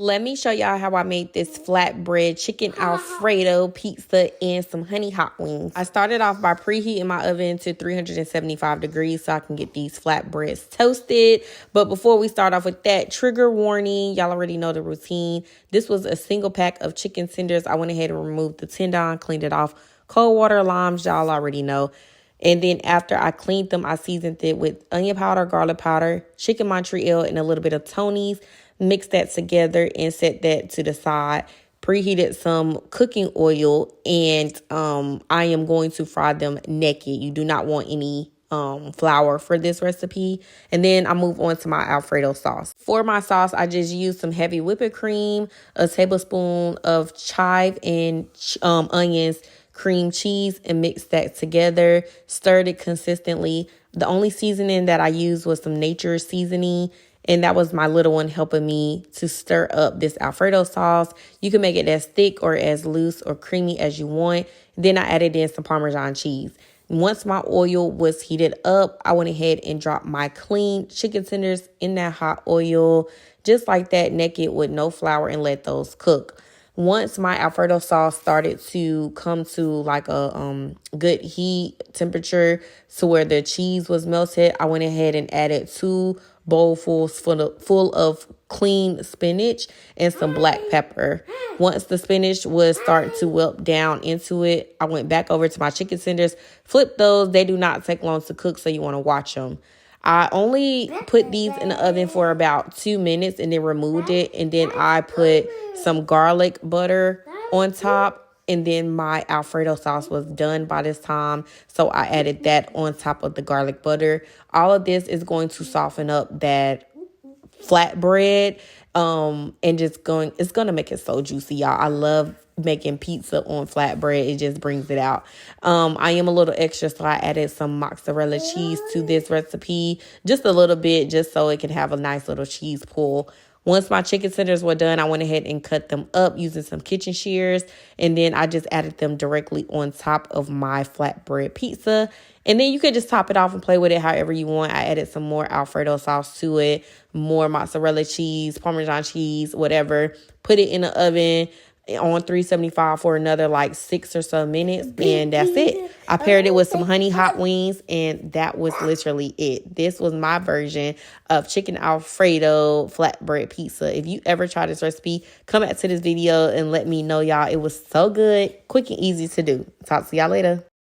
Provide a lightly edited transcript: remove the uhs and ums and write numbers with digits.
Let me show y'all how I made this flatbread chicken alfredo pizza and some honey hot wings. I started off by preheating my oven to 375 degrees so I can get these flatbreads toasted. But before we start off with that, trigger warning, y'all already know the routine. This was a single pack of chicken tenders. I went ahead and removed the tendon, cleaned it off. Cold water limes, y'all already know. And then after I cleaned them, I seasoned it with onion powder, garlic powder, chicken Montreal, and a little bit of Tony's. Mixed that together and set that to the side. Preheated some cooking oil, and I am going to fry them naked. You do not want any flour for this recipe. And then I move on to my Alfredo sauce. For my sauce, I just used some heavy whipping cream, a tablespoon of chive and onions, cream cheese, and mix that together. Stirred it consistently. The only seasoning that I used was some nature seasoning, and that was my little one helping me to stir up this Alfredo sauce. You can make it as thick or as loose or creamy as you want. Then I added in some Parmesan cheese. Once my oil was heated up, I went ahead and dropped my clean chicken tenders in that hot oil, just like that, naked with no flour, and let those cook. Once my Alfredo sauce started to come to like a good heat temperature to where the cheese was melted, I went ahead and added 2 bowlfuls full of clean spinach and some black pepper. Once the spinach was starting to wilt down into it, I went back over to my chicken tenders, flipped those. They do not take long to cook, so you want to watch them. I only put these in the oven for about 2 minutes and then removed it. And then I put some garlic butter on top. And then my Alfredo sauce was done by this time, so I added that on top of the garlic butter. All of this is going to soften up that flatbread, and it's going to make it so juicy, y'all. I love making pizza on flatbread. It just brings it out. I am a little extra, so I added some mozzarella cheese to this recipe, just a little bit, just so it can have a nice little cheese pull. Once my chicken tenders were done, I went ahead and cut them up using some kitchen shears. And then I just added them directly on top of my flatbread pizza. And then you could just top it off and play with it however you want. I added some more Alfredo sauce to it, more mozzarella cheese, Parmesan cheese, whatever. Put it in the oven on 375 for another like 6 or so minutes, and that's it. I paired it with some honey hot wings, and that was literally it. This was my version of chicken Alfredo flatbread pizza. If you ever try this recipe, come back to this video and let me know, y'all. It was so good, quick and easy to do. Talk to y'all later.